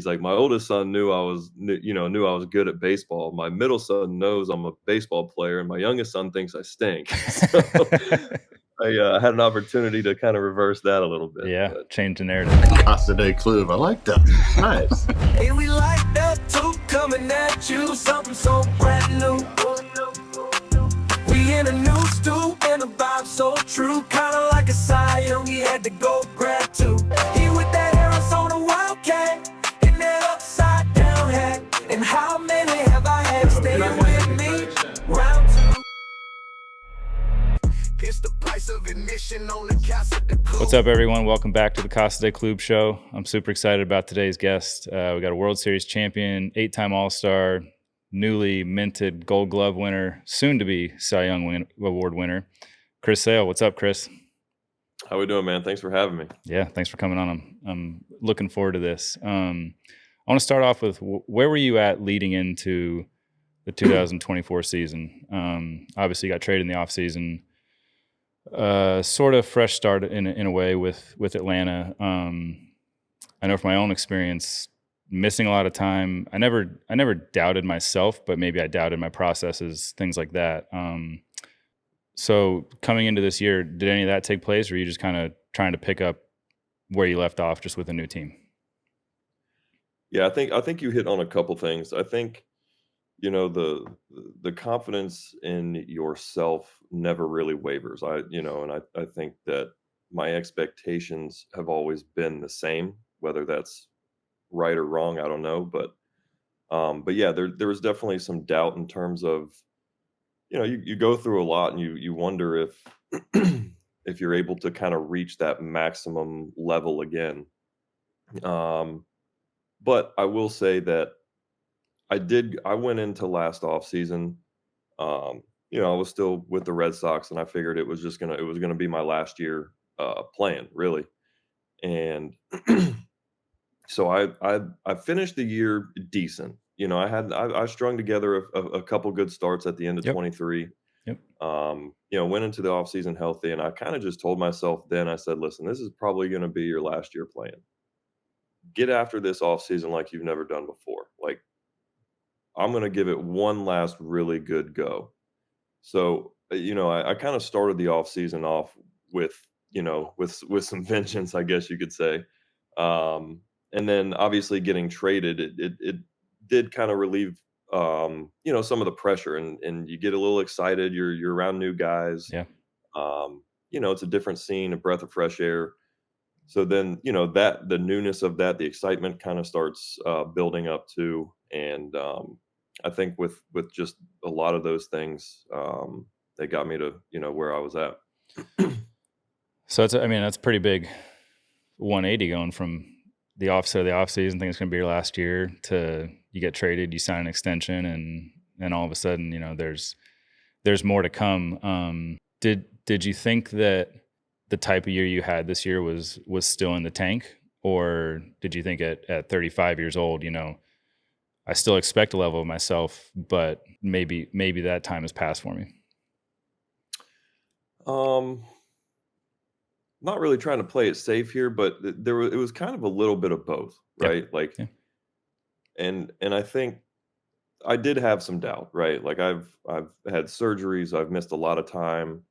he's like, my oldest son knew I was good at baseball. My middle son knows I'm a baseball player, and my youngest son thinks I stink. So I had an opportunity to kind of reverse that a little bit. Yeah, change the narrative. Casa De Klub, I like that. Nice. Hey, we like that too, coming at you, something so brand new. We in a new stew, and the vibe so true, kinda like a Cy Young, he had to go grab two. He with that Arizona Wildcat, in that upside down hat, and how many have I had stay with me? Round two. It's the price of admission on the Casa De Klub. What's up, everyone? Welcome back to the Casa De Klub show. I'm super excited about today's guest. We got a World Series champion, 8-time All-Star, newly minted Gold Glove winner, soon-to-be Cy Young Award winner, Chris Sale. What's up, Chris? How we doing, man? Thanks for having me. Yeah, thanks for coming on. I'm looking forward to this. I want to start off with where were you at leading into the 2024 season? Obviously, you got traded in the offseason. Sort of fresh start in a way with Atlanta. I know from my own experience, missing a lot of time. I never doubted myself, but maybe I doubted my processes, things like that. So coming into this year, did any of that take place, or were you just kind of trying to pick up where you left off just with a new team? Yeah, I think you hit on a couple things. I think, the confidence in yourself never really wavers. I think that my expectations have always been the same, whether that's right or wrong, I don't know. But yeah, there was definitely some doubt in terms of, you go through a lot and you wonder if if you're able to kind of reach that maximum level again. But I will say that I went into last offseason, I was still with the Red Sox, and I figured it was gonna be my last year playing, really. And so I finished the year decent. I strung together a couple good starts at the end of 23. Yep. Went into the offseason healthy, and I kind of just told myself then, I said, listen, this is probably going to be your last year playing. Get after this offseason like you've never done before. Like, I'm going to give it one last really good go. So, I kind of started the offseason off with some vengeance, I guess you could say. And then obviously getting traded, it did kind of relieve, some of the pressure, and you get a little excited. You're around new guys. Yeah. It's a different scene, a breath of fresh air. So then, that the newness of that, the excitement kind of starts building up too. And I think with just a lot of those things, they got me to, where I was at. So that's pretty big 180 going from the offset of the offseason, think it's going to be your last year, to you get traded, you sign an extension, and all of a sudden, there's more to come. Did you think that the type of year you had this year was still in the tank, or did you think at 35 years old, I still expect a level of myself, but maybe that time has passed for me? Not really trying to play it safe here, but it was kind of a little bit of both, right? Yep. Like, yeah. And I think I did have some doubt, right? Like I've had surgeries, I've missed a lot of time.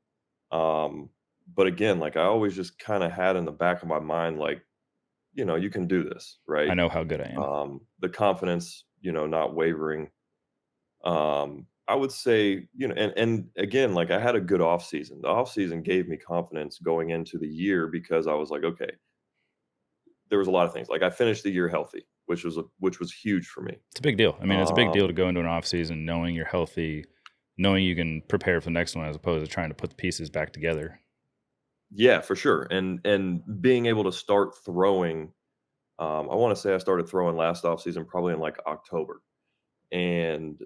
But again, like I always just kind of had in the back of my mind, like, you can do this, right? I know how good I am. The confidence, not wavering. I would say, and again, like I had a good off season. The off season gave me confidence going into the year, because I was like, okay, there was a lot of things. Like I finished the year healthy, which was huge for me. It's a big deal. I mean, it's a big deal to go into an off season knowing you're healthy, knowing you can prepare for the next one, as opposed to trying to put the pieces back together. Yeah, for sure. And being able to start throwing, I want to say I started throwing last offseason probably in like October. And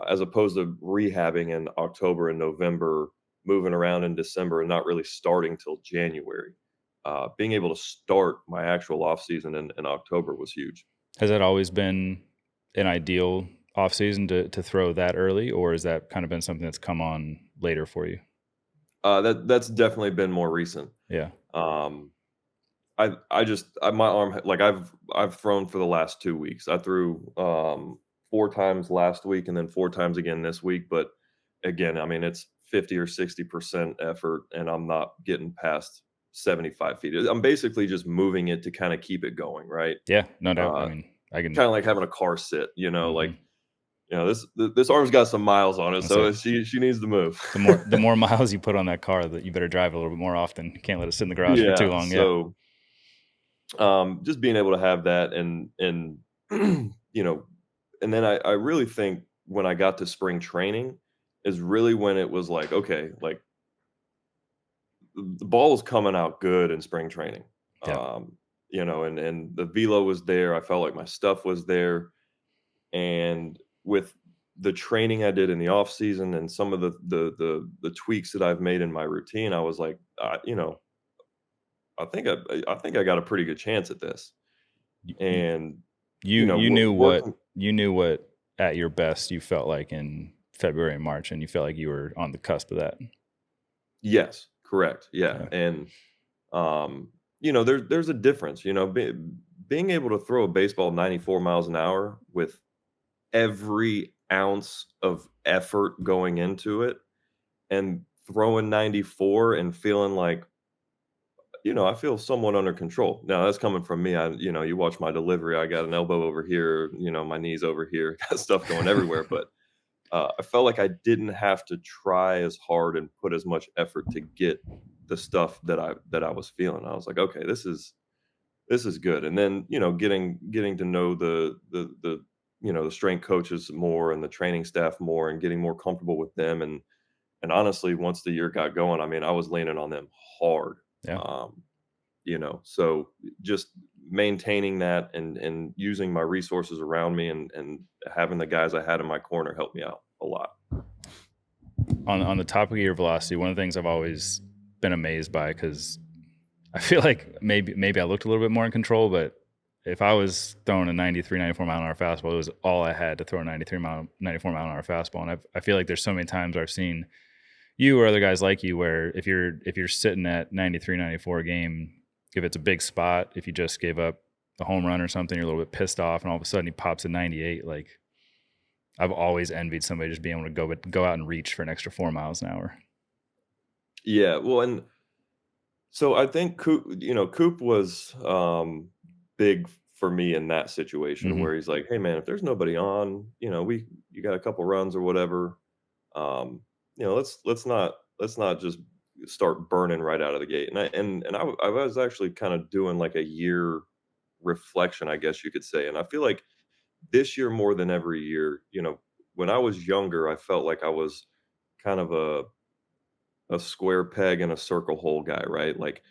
as opposed to rehabbing in October and November, moving around in December, and not really starting till January, being able to start my actual offseason in October was huge. Has that always been an ideal offseason to throw that early, or has that kind of been something that's come on later for you? That's definitely been more recent. Yeah. my arm, like I've thrown for the last 2 weeks. I threw 4 times last week and then 4 times again this week, but again, I mean, it's 50 or 60% effort and I'm not getting past 75 feet. I'm basically just moving it to kind of keep it going, right? Yeah, no doubt. I Uh, mean, I can. Kind of like having a car sit, like, Mhm. this arm's got some miles on it, That's it. so she needs to move. The more miles you put on that car, that you better drive a little bit more often. You can't let it sit in the garage for too Yeah, long. Yeah, so just being able to have that and you know, and then I really think when I got to spring training is really when it was like, okay, like the ball was coming out good in spring training. yeah. And the velo was there. I felt like my stuff was there. And with the training I did in the off season and some of the tweaks that I've made in my routine, I was like, I think I got a pretty good chance at this. You you And you knew working. what at your best you felt like in February and March, and you felt like you were on the cusp of that. Yes, correct. Yeah, Yeah. and there's a difference. Being able to throw a baseball 94 miles an hour with every ounce of effort going into it, and throwing 94 and feeling like, I feel somewhat under control. Now that's coming from me. You watch my delivery. I got an elbow over here. My knees over here. Got stuff going everywhere, but. I felt like I didn't have to try as hard and put as much effort to get the stuff that I was feeling. I was like, okay, this is good. And then getting to know the strength coaches more and the training staff more and getting more comfortable with them. And honestly, once the year got going, I mean, I was leaning on them hard. Yeah. So just maintaining that and using my resources around me and having the guys I had in my corner help me out a lot. On the topic of your velocity, one of the things I've always been amazed by, because I feel like maybe I looked a little bit more in control, but if I was throwing a 93, 94 mile an hour fastball, it was all I had to throw a 94 mile an hour fastball. And I feel like there's so many times I've seen you or other guys like you where if you're sitting at 93, 94 a game, if it's a big spot, if you just gave up a home run or something, you're a little bit pissed off, and all of a sudden he pops a 98. Like, I've always envied somebody just being able to go out and reach for an extra 4 miles an hour. Yeah, well, and so I think Coop was big for me in that situation Mhm. where he's like, hey man, if there's nobody on, you got a couple runs or whatever, let's not just start burning right out of the gate. And I was actually kind of doing like a year reflection, I guess you could say. And I feel like this year more than every year, when I was younger, I felt like I was kind of a square peg in a circle hole guy, right? Like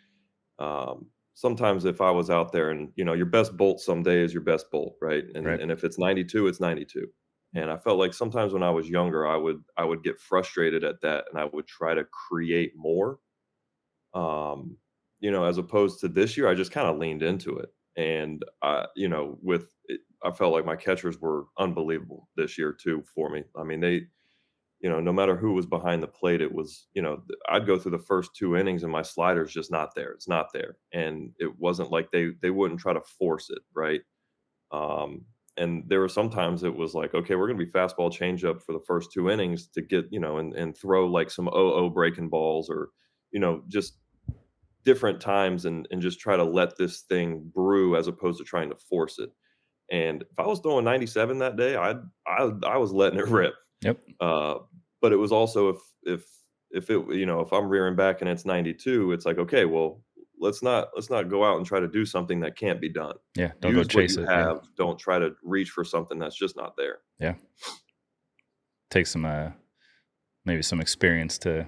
sometimes if I was out there and your best bolt someday is your best bolt, right? And Right. and if it's 92, it's 92. And I felt like sometimes when I was younger, I would get frustrated at that and I would try to create more. As opposed to this year, I just kind of leaned into it. And I felt like my catchers were unbelievable this year too for me. I mean, they, no matter who was behind the plate, it was, I'd go through the first 2 innings and my slider's just not there. It's not there. And it wasn't like they wouldn't try to force it, right? And there were sometimes it was like, okay, we're going to be fastball changeup for the first 2 innings to get, and throw like some breaking balls or, just different times and just try to let this thing brew as opposed to trying to force it. And if I was throwing 97 that day, I was letting it rip. Yep. Uh, but it was also if I'm rearing back and it's 92, it's like, okay, well, let's not go out and try to do something that can't be done. Yeah. Don't go Use what chase you it. have. Yeah. Don't try to reach for something that's just not there. Yeah. Take some maybe some experience to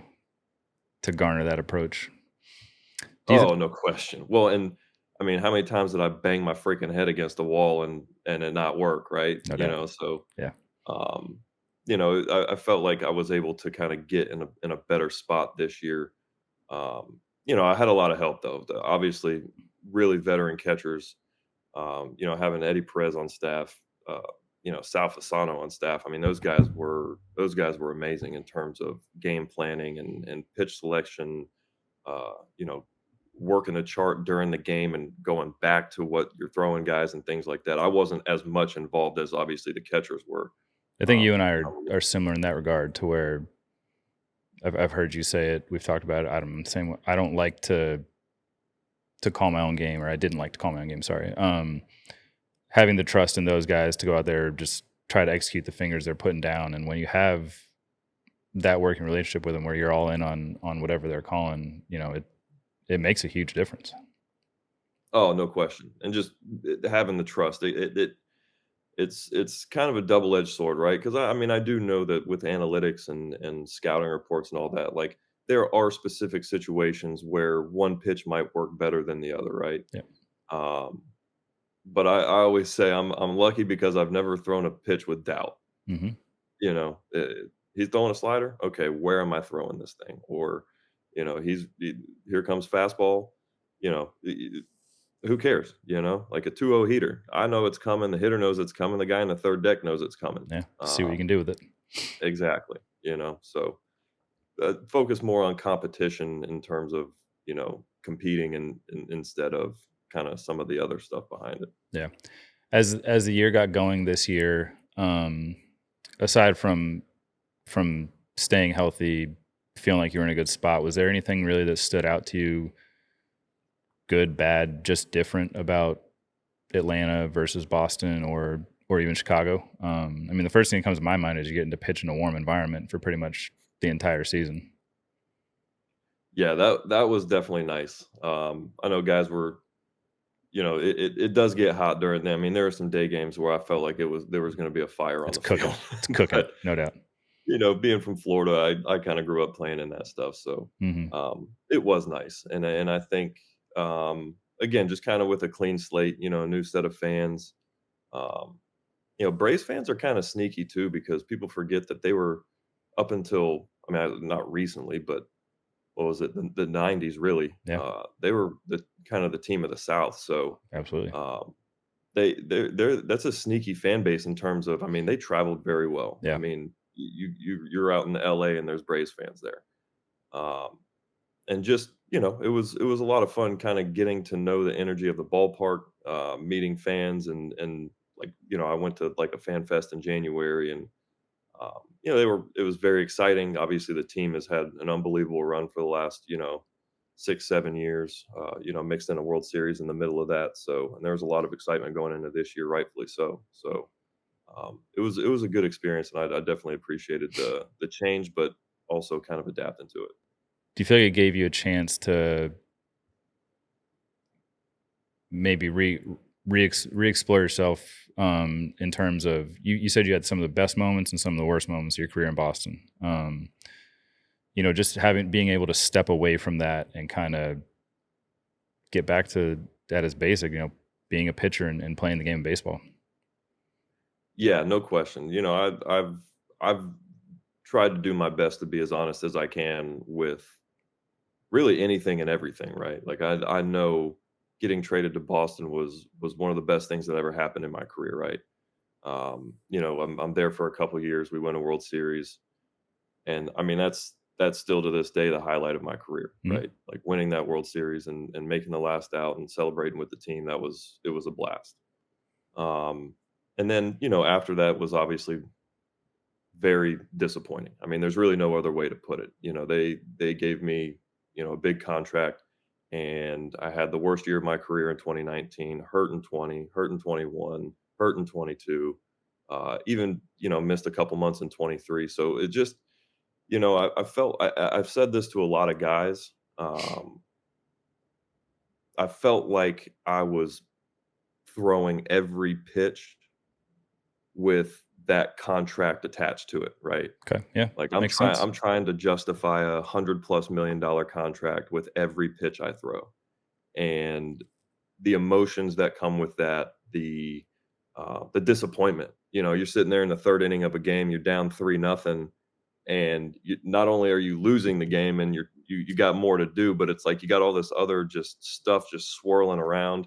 garner that approach. Oh, no question. Well, and I mean, how many times did I bang my freaking head against the wall and it not work, right? No doubt. So Yeah. um, I felt like I was able to kind of get in a better spot this year. I had a lot of help though. Obviously, really veteran catchers. Having Eddie Perez on staff, Sal Fasano on staff. I mean, those guys were amazing in terms of game planning and pitch selection. working a chart during the game and going back to what you're throwing guys and things like that. I wasn't as much involved as obviously the catchers were. I think you and I are similar in that regard, to where I've heard you say it. We've talked about it. I'm the same way. I don't like to call my own game, or I didn't like to call my own game. Sorry. Having the trust in those guys to go out there, just try to execute the fingers they're putting down. And when you have that working relationship with them, where you're all in on whatever they're calling, it makes a huge difference. Oh, no question. And just having the trust, it's kind of a double-edged sword, right? Because I mean, I do know that with analytics and scouting reports and all that, like there are specific situations where one pitch might work better than the other, right? Yeah. But I always say I'm lucky because I've never thrown a pitch with doubt. Mm-hmm. He's throwing a slider. Okay, where am I throwing this thing? Or, here comes fastball. Who cares? Like a 2-0 heater. I know it's coming. The hitter knows it's coming. The guy in the third deck knows it's coming. Yeah, see what you can do with it. Exactly. So focus more on competition in terms of, competing and instead of kind of some of the other stuff behind it. Yeah. As the year got going this year, aside from staying healthy, feeling like you were in a good spot, was there anything really that stood out to you, good, bad, just different, about Atlanta versus Boston or even Chicago? I mean, the first thing that comes to my mind is you getting to pitch in a warm environment for pretty much the entire season. Yeah, that was definitely nice. I know guys were, it does get hot during them. I mean, there were some day games where I felt like there was going to be a fire on the field. It's cooking, But, no doubt. being from Florida, I kind of grew up playing in that stuff. So it was nice. And I think, again, just kind of with a clean slate, a new set of fans. Braves fans are kind of sneaky too, because people forget that they were up until, I mean, not recently, but what was it? The 90s, really. Yeah. They were the kind of the team of the South. So Absolutely. they're that's a sneaky fan base in terms of, I mean, they traveled very well. Yeah. I mean, you're out in LA and there's Braves fans there. And just, it was a lot of fun kind of getting to know the energy of the ballpark, meeting fans and like, I went to like a fan fest in January and, it was very exciting. Obviously the team has had an unbelievable run for the last, 6-7 years, mixed in a World Series in the middle of that. So, and there was a lot of excitement going into this year, rightfully so. So, it was a good experience, and I definitely appreciated the change, but also kind of adapting to it. Do you feel like it gave you a chance to maybe re-explore yourself in terms of, you said you had some of the best moments and some of the worst moments of your career in Boston. Just being able to step away from that and kind of get back to that as basic, being a pitcher and playing the game of baseball. Yeah, no question. I've tried to do my best to be as honest as I can with really anything and everything, right? Like I know getting traded to Boston was one of the best things that ever happened in my career, right? I'm there for a couple of years. We won a World Series, and I mean that's still to this day the highlight of my career, right? Like winning that World Series and making the last out and celebrating with the team. It was a blast. And then after that was obviously very disappointing. I mean, there's really no other way to put it. They gave me a big contract. And I had the worst year of my career in 2019, hurt in 20, hurt in 21, hurt in 22, even, missed a couple months in 23. So it just, I felt, I've said this to a lot of guys. I felt like I was throwing every pitch with that contract attached to it, right? Okay, yeah, like I'm trying to justify $100+ million contract with every pitch I throw, and the emotions that come with that, the disappointment. You're sitting there in the third inning of a game, you're down 3-0, and not only are you losing the game, and you got more to do, but it's like you got all this other just stuff just swirling around,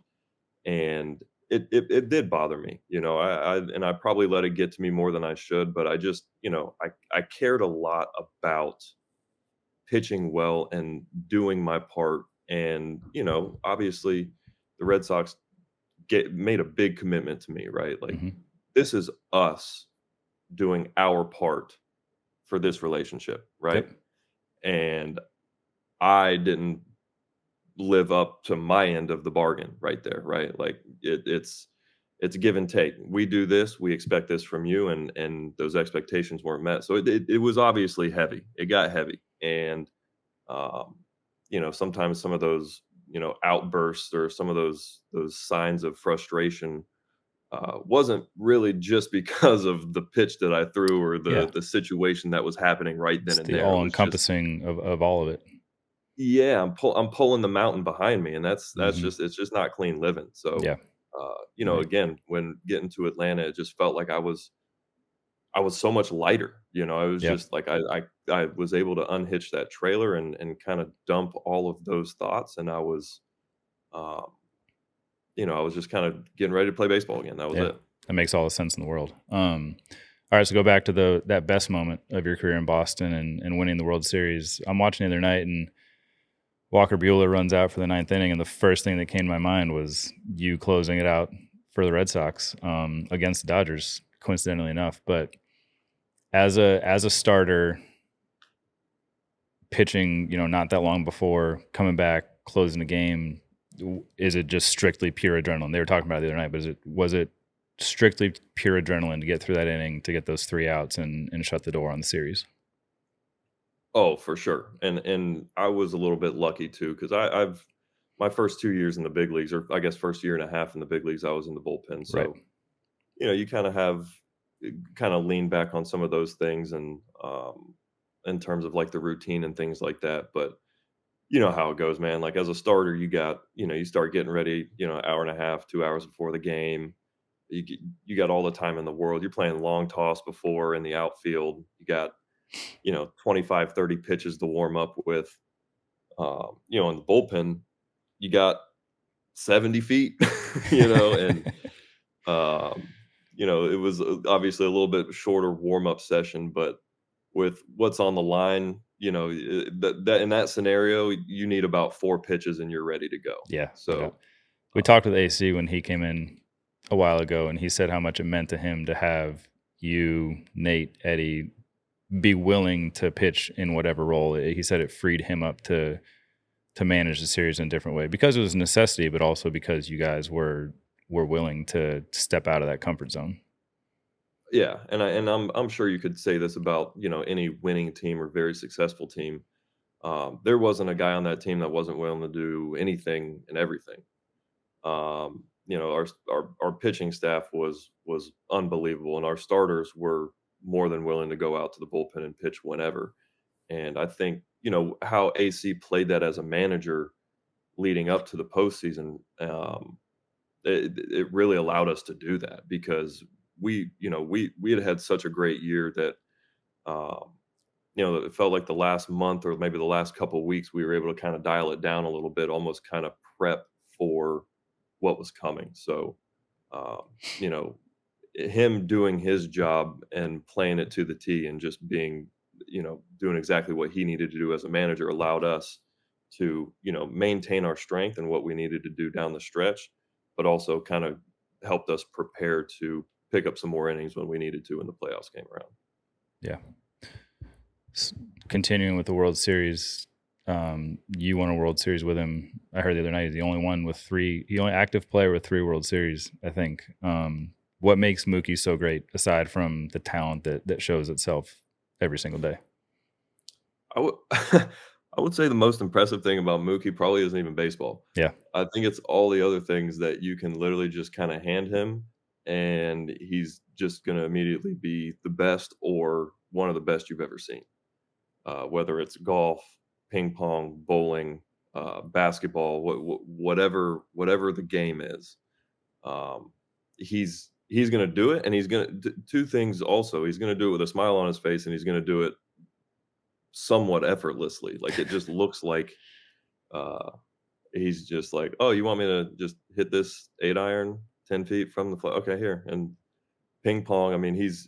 and it did bother me, I probably let it get to me more than I should, but I just, I cared a lot about pitching well and doing my part And, obviously the Red Sox made a big commitment to me, right? Like, Mhm. this is us doing our part for this relationship, right? Yep. And I didn't live up to my end of the bargain right there, right? Like, it's give and take. We do this, we expect this from you, and those expectations weren't met. So it was obviously heavy. It got heavy. And um, sometimes some of those, outbursts or some of those signs of frustration wasn't really just because of the pitch that I threw or Yeah. the situation that was happening right then It's and the there. It all was just, encompassing of all of it. yeah, I'm pulling the mountain behind me, and that's Mhm. just it's just not clean living. So, Yeah. Right. again, when getting to Atlanta, it just felt like I was so much lighter. I was Yeah. just like I was able to unhitch that trailer and kind of dump all of those thoughts, and um, I was just kind of getting ready to play baseball again. That was Yeah. it. That makes all the sense in the world. All right, so go back to that best moment of your career in Boston and winning the World Series. I'm watching the other night, and Walker Buehler runs out for the ninth inning, and the first thing that came to my mind was you closing it out for the Red Sox against the Dodgers, coincidentally enough. But as a starter, pitching, not that long before, coming back, closing the game, is it just strictly pure adrenaline? They were talking about it the other night, but was it strictly pure adrenaline to get through that inning, to get those 3 outs and shut the door on the series? Oh, for sure. And I was a little bit lucky too, because I've my first 2 years in the big leagues, or I guess first year and a half in the big leagues, I was in the bullpen. Right. So, you kind of lean back on some of those things, and in terms of like the routine and things like that. But you know how it goes, man. Like, as a starter, you start getting ready, an hour and a half, 2 hours before the game. You got all the time in the world. You're playing long toss before in the outfield. You got 25, 30 pitches to warm up with. In the bullpen, you got 70 feet, and it was obviously a little bit shorter warm up session, but with what's on the line, that in that scenario, you need about 4 pitches and you're ready to go. Yeah, no So, doubt. We talked with AC when he came in a while ago, and he said how much it meant to him to have you, Nate, Eddie, be willing to pitch in whatever role. He said it freed him up to manage the series in a different way, because it was a necessity, but also because you guys were willing to step out of that comfort zone. yeah, and I'm sure you could say this about any winning team or very successful team. There wasn't a guy on that team that wasn't willing to do anything and everything. Our pitching staff was unbelievable, and our starters were more than willing to go out to the bullpen and pitch whenever. And I think how AC played that as a manager leading up to the postseason. It really allowed us to do that, because we had such a great year that um, it felt like the last month or maybe the last couple of weeks we were able to kind of dial it down a little bit, almost kind of prep for what was coming. So, um, you know, him doing his job and playing it to the T and just being, doing exactly what he needed to do as a manager allowed us to, maintain our strength and what we needed to do down the stretch, but also kind of helped us prepare to pick up some more innings when we needed to when the playoffs came around. Yeah. Continuing with the World Series, you won a World Series with him. I heard the other night he's the only one with the only active player with 3 World Series, I think. What makes Mookie so great, aside from the talent that shows itself every single day? I would I would say the most impressive thing about Mookie probably isn't even baseball. Yeah. I think it's all the other things that you can literally just kind of hand him, and he's just going to immediately be the best or one of the best you've ever seen. Whether it's golf, ping pong, bowling, basketball, whatever the game is, um, he's going to do it, and he's going to two things also. He's going to do it with a smile on his face, and he's going to do it somewhat effortlessly. Like, it just looks like uh, he's just like, "Oh, you want me to just hit this 8-iron 10 feet from the flag? Okay, here." And ping pong, I mean, he's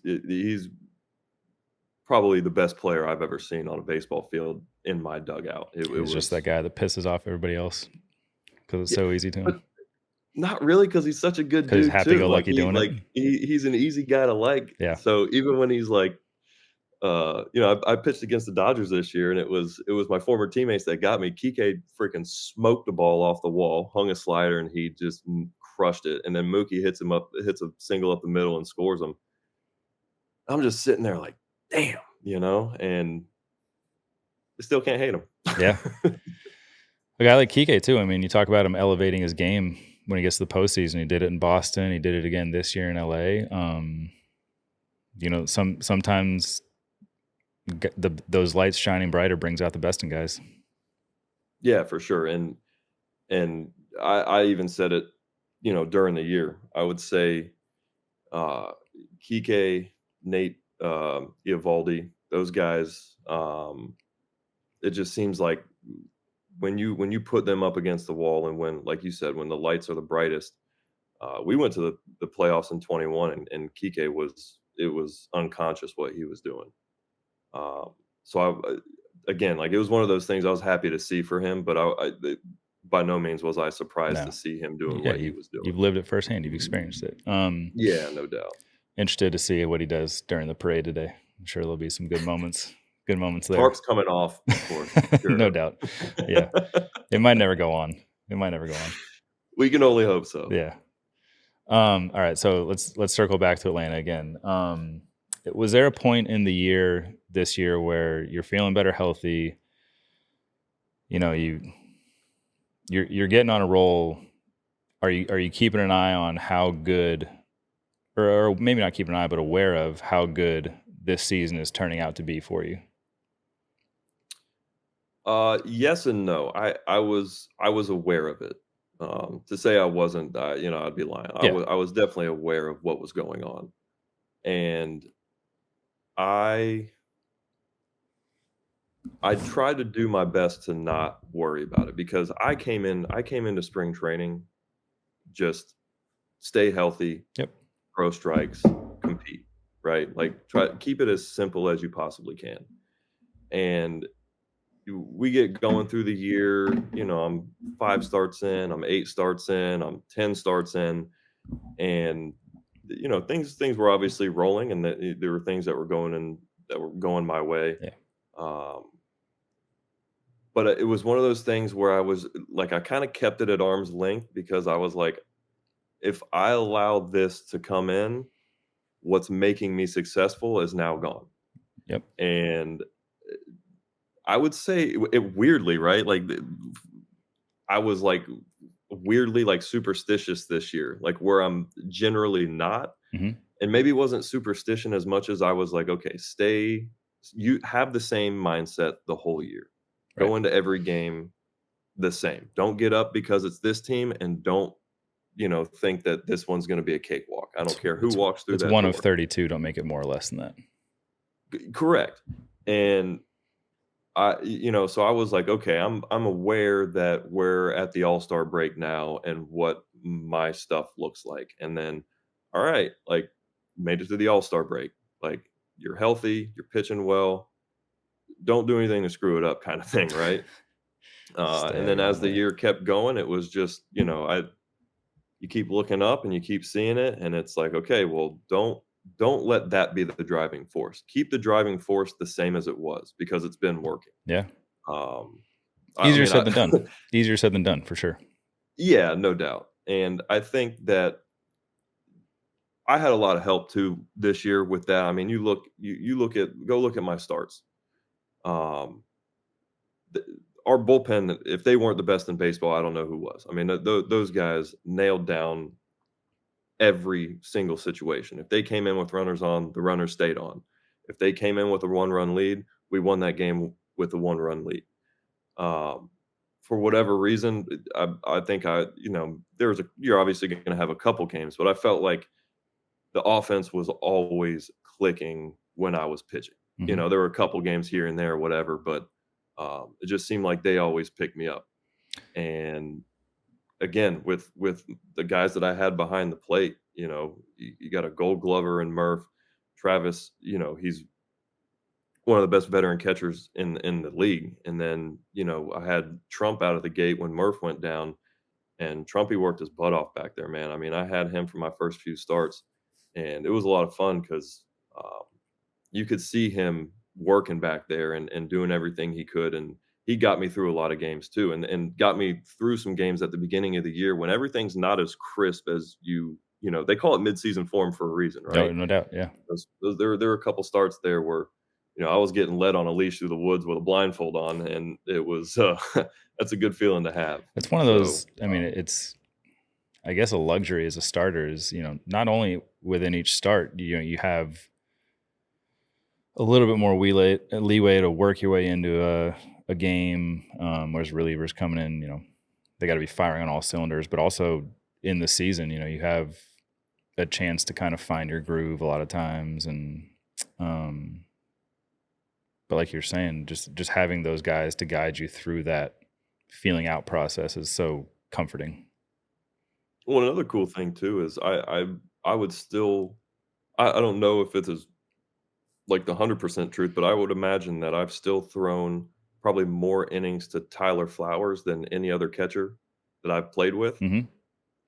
probably the best player I've ever seen on a baseball field in my dugout. It He's was just that guy that pisses off everybody else because it's yeah, so easy to but him. not really because he's such a good Because he's dude too. happy-go-lucky doing it. He's an easy guy to like. Yeah. So even when he's like, I pitched against the Dodgers this year, and it was my former teammates that got me. Kike freaking smoked the ball off the wall, hung a slider, and he just crushed it. And then Mookie hits a single up the middle and scores him. I'm just sitting there like, damn, and I still can't hate him. Yeah. A guy like Kike too. I mean, you talk about him elevating his game when he gets to the postseason. He did it in Boston. He did it again this year in LA. Sometimes those lights shining brighter brings out the best in guys. Yeah, for sure. And I even said it, during the year. I would say Kike, Nate, Eovaldi, those guys. It just seems like when you put them up against the wall, and when, like you said, when the lights are the brightest. We went to the playoffs in 21, and Kike was unconscious what he was doing. So again, like, it was one of those things I was happy to see for him, but by no means was I surprised to see him doing what he was doing. You've lived it firsthand. You've experienced it. Yeah, no doubt. Interested to see what he does during the parade today. I'm sure there'll be some good moments. Good moments there. Tarp's coming off, of course. Sure. No doubt. Yeah. It might never go on. We can only hope so. Yeah. All right. So let's circle back to Atlanta again. Was there a point in the year this year where you're feeling better, healthy? You're getting on a roll. Are you keeping an eye on how good, or maybe not keeping an eye, but aware of how good this season is turning out to be for you? Yes and no. I was aware of it. To say I wasn't, I'd be lying. Yeah. I was definitely aware of what was going on, and I tried to do my best to not worry about it, because I came into spring training just stay healthy, throw strikes, compete, right? Like, try keep it as simple as you possibly can. And we get going through the year, I'm 5 starts in, I'm 8 starts in, I'm 10 starts in, and things were obviously rolling, and there were things that were going my way. Yeah. But it was one of those things where I was like, I kind of kept it at arm's length, because I was like, if I allow this to come in, what's making me successful is now gone. Yep. And I would say it weirdly, right? Like, I was like weirdly like superstitious this year, like, where I'm generally not. Mm-hmm. And maybe it wasn't superstition as much as I was like, okay, you have the same mindset the whole year. Right. Go into every game the same. Don't get up because it's this team, and don't, think that this one's going to be a cakewalk. I don't care who walks through that door. It's one of 32. Don't make it more or less than that. Correct. And so I was like, okay, I'm aware that we're at the All-Star break now, and what my stuff looks like. And then, all right, like, made it to the All-Star break. Like, you're healthy, you're pitching well, don't do anything to screw it up, kind of thing, right? And then as the year kept going, it was just, you keep looking up and you keep seeing it, and it's like, okay, well, don't let that be the driving force. Keep the driving force the same as it was, because it's been working. Yeah. Easier said than done. Easier said than done, for sure. Yeah, no doubt. And I think that I had a lot of help too this year with that. I mean, go look at my starts. Our bullpen, if they weren't the best in baseball, I don't know who was. I mean, those guys nailed down every single situation. If they came in with runners on, the runners stayed on. If they came in with a 1-run lead, we won that game with a 1-run lead. For whatever reason, I think you're obviously going to have a couple games, but I felt like the offense was always clicking when I was pitching. Mm-hmm. There were a couple games here and there or whatever, but it just seemed like they always picked me up. And again, with the guys that I had behind the plate, you got a Gold Glover and Murph. Travis, he's one of the best veteran catchers in the league. And then, I had Trump out of the gate when Murph went down, and Trumpy worked his butt off back there, man. I mean, I had him for my first few starts, and it was a lot of fun because you could see him working back there and doing everything he could. And he got me through a lot of games too, and got me through some games at the beginning of the year when everything's not as crisp as they call it midseason form for a reason, right? No doubt. Yeah. There were a couple starts there where, I was getting led on a leash through the woods with a blindfold on, and it was that's a good feeling to have. It's one of those. I mean, it's, I guess, a luxury as a starter is, not only within each start, you have a little bit more leeway to work your way into a game, whereas relievers coming in, they got to be firing on all cylinders, but also in the season, you have a chance to kind of find your groove a lot of times. And, but like you're saying, just having those guys to guide you through that feeling out process is so comforting. Well, another cool thing too is I would still, I don't know if it's as like the 100% truth, but I would imagine that I've still thrown probably more innings to Tyler Flowers than any other catcher that I've played with. Mm-hmm.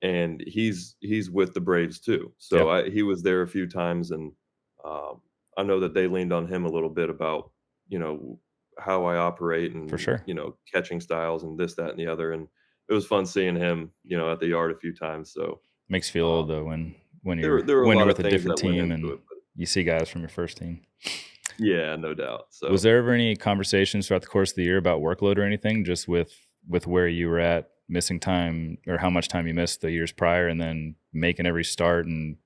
And he's with the Braves too. So he was there a few times, and I know that they leaned on him a little bit about, how I operate and, For sure. Catching styles and this, that, and the other. And it was fun seeing him, at the yard a few times. So makes you feel old though when there you're were a lot with of a things different that went team into and it, but you see guys from your first team. yeah, no doubt. So was there ever any conversations throughout the course of the year about workload or anything, just with where you were at, missing time, or how much time you missed the years prior, and then making every start and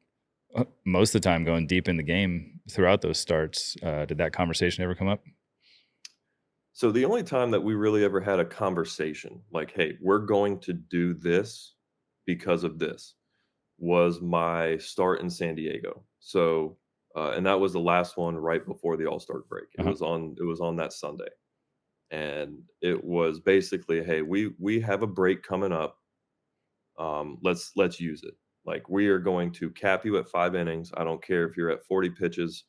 most of the time going deep in the game throughout those starts? Did that conversation ever come up? So the only time that we really ever had a conversation, like, hey, we're going to do this because of this, was my start in San Diego. So, and that was the last one right before the All-Star break. It was on that Sunday. And it was basically, hey, we have a break coming up. Let's use it. Like, we are going to cap you at 5 innings. I don't care if you're at 40 pitches.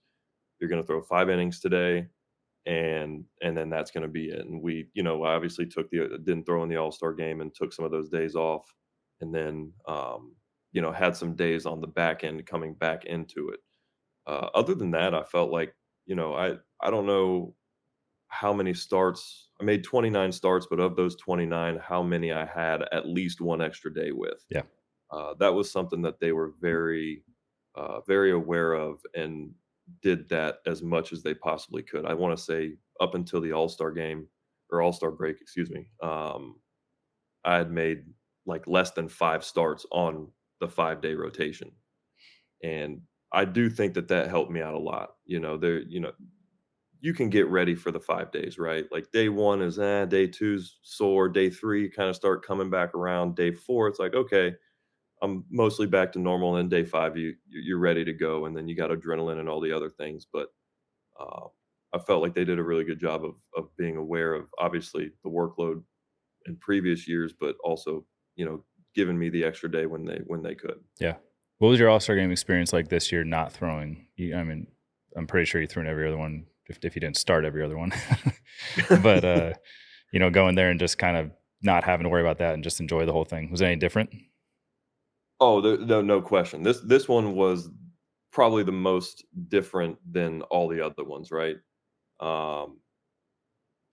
You're going to throw 5 innings today, and then that's going to be it. And we, obviously didn't throw in the All-Star game and took some of those days off, and then had some days on the back end coming back into it. Other than that, I felt like, I don't know how many starts. I made 29 starts, but of those 29, how many I had at least one extra day with. Yeah. That was something that they were very, very aware of, and did that as much as they possibly could. I want to say up until the All-Star game, or All-Star break, excuse me, I had made like less than 5 starts on the 5-day rotation. And I do think that helped me out a lot. You can get ready for the 5 days, right? Like, day 1 is, day 2's sore, day 3 kind of start coming back around, day 4 it's like, okay, I'm mostly back to normal, and day 5 you're ready to go, and then you got adrenaline and all the other things. But I felt like they did a really good job of being aware of, obviously, the workload in previous years, but also, giving me the extra day when they could. Yeah. What was your All-Star game experience like this year, not throwing? I mean, I'm pretty sure you threw in every other one, if you didn't start every other one. But, going there and just kind of not having to worry about that and just enjoy the whole thing. Was it any different? Oh, no question. This one was probably the most different than all the other ones, right?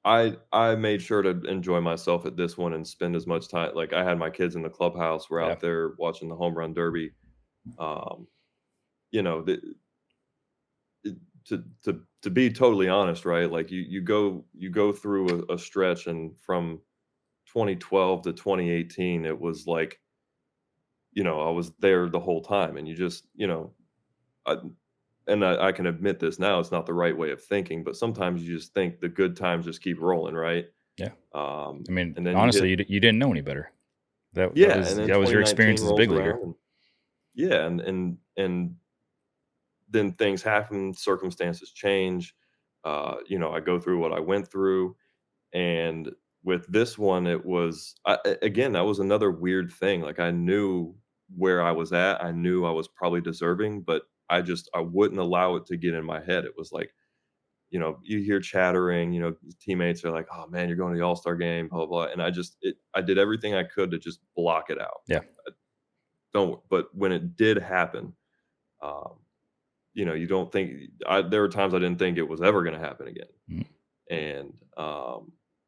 I made sure to enjoy myself at this one and spend as much time. Like, I had my kids in the clubhouse. We're out there watching the home run derby. To be totally honest, right? Like, you go through a stretch, and from 2012 to 2018, it was like, I was there the whole time, and you just, I can admit this now, it's not the right way of thinking, but sometimes you just think the good times just keep rolling, right? Yeah. I mean, and then honestly, you didn't know any better. That was your experience as a big leaguer. And then things happen, circumstances change. I go through what I went through, and with this one, it was, again, that was another weird thing. Like, I knew where I was at. I knew I was probably deserving, but I wouldn't allow it to get in my head. It was like, you hear chattering, teammates are like, "Oh man, you're going to the All-Star game, blah, blah, blah." And I did everything I could to just block it out. Yeah. But when it did happen, um, you don't think there were times I didn't think it was ever going to happen again. Mhm. And,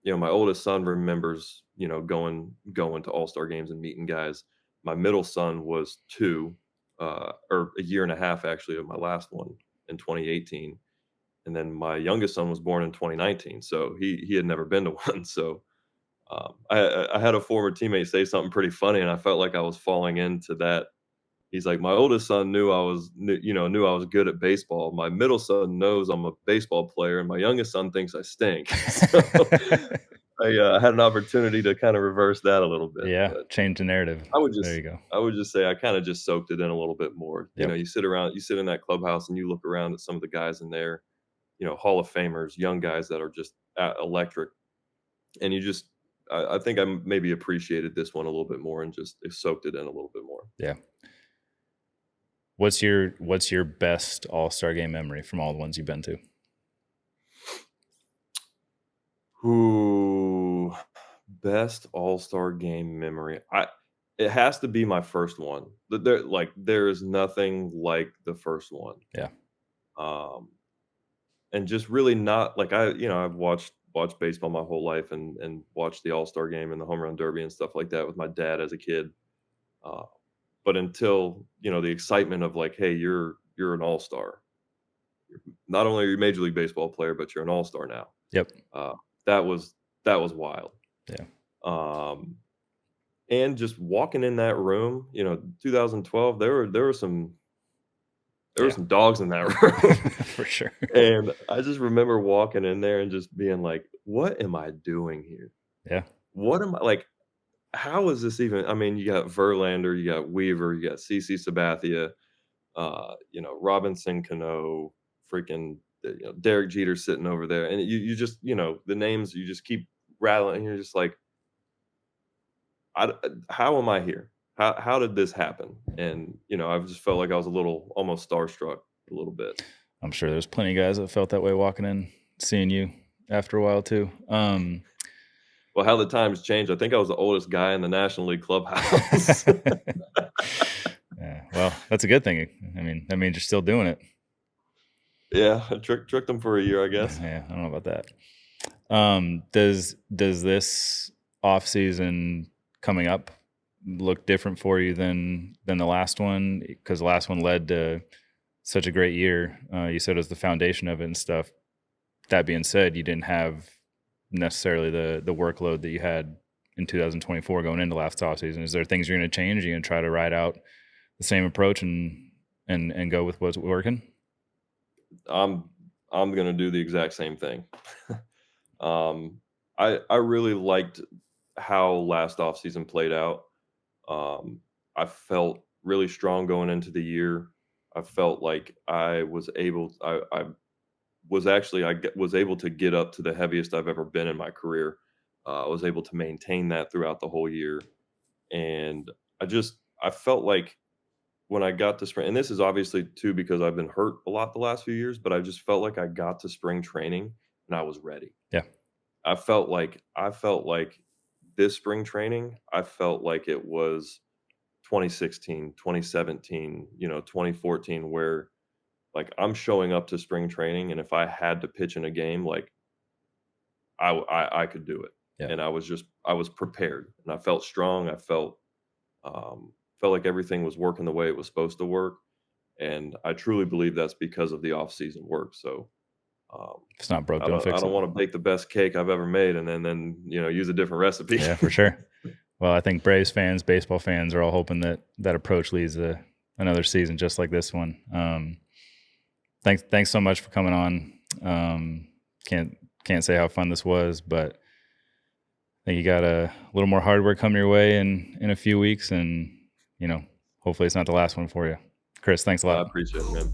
my oldest son remembers, going to All-Star games and meeting guys. My middle son was 2, or a year and a half actually of my last one in 2018. And then my youngest son was born in 2019. So he had never been to one. So I had a former teammate say something pretty funny, and I felt like I was falling into that. He's like, my oldest son knew I was good at baseball. My middle son knows I'm a baseball player, and my youngest son thinks I stink. So I had an opportunity to kind of reverse that a little bit. Yeah, But change the narrative. There you go. I would just say I kind of just soaked it in a little bit more. Yep. You sit in that clubhouse, and you look around at some of the guys in there, Hall of Famers, young guys that are just electric, and I think I maybe appreciated this one a little bit more and just soaked it in a little bit more. Yeah. What's your best All-Star game memory from all the ones you've been to? Ooh, best All-Star game memory. It has to be my first one. There is nothing like the first one. Yeah. And just really not like I've watched baseball my whole life and watched the All-Star game and the home run derby and stuff like that with my dad as a kid. But until, the excitement of like, hey, you're an all-star. Not only are you a Major League Baseball player, but you're an all-star now. Yep. That was wild. Yeah. And just walking in that room, 2012, there were some dogs in that room. For sure. And I just remember walking in there and just being like, what am I doing here? Yeah. What am I like? How is this even? I mean, you got Verlander, you got Weaver, you got CC Sabathia, Robinson Cano, freaking Derek Jeter sitting over there, and you just the names you just keep rattling, and you're just like, how am I here? How did this happen? And I've just felt like I was a little almost starstruck a little bit. I'm sure there's plenty of guys that felt that way walking in, seeing you after a while too. Well, how the times change. I think I was the oldest guy in the National League clubhouse. Yeah, well, that's a good thing. I mean, that means you're still doing it. Yeah, I tricked them for a year, I guess. Yeah, I don't know about that. Does this off season coming up look different for you than the last one? Because the last one led to such a great year. You said it was the foundation of it and stuff. That being said, you didn't have necessarily the workload that you had in 2024 going into last offseason. Is there things you're going to change? Are you going to try to ride out the same approach and go with what's working? I'm going to do the exact same thing. I really liked how last offseason played out. I felt really strong going into the year. I felt like I was able to get up to the heaviest I've ever been in my career. I was able to maintain that throughout the whole year. And I felt like when I got to spring, and this is obviously too because I've been hurt a lot the last few years, but I just felt like I got to spring training and I was ready. Yeah. I felt like this spring training, I felt like it was 2016, 2017, 2014, where like I'm showing up to spring training, and if I had to pitch in a game, like I could do it. Yeah. And I was prepared, and I felt strong. I felt like everything was working the way it was supposed to work. And I truly believe that's because of the off-season work. So if it's not broke, don't fix it. I don't want to bake the best cake I've ever made and then use a different recipe. Yeah, for sure. Well, I think Braves fans, baseball fans are all hoping that approach leads to another season just like this one. Thanks so much for coming on. Can't say how fun this was, but I think you got a little more hard work coming your way in a few weeks, and hopefully it's not the last one for you. Chris, thanks a lot. I appreciate it, man.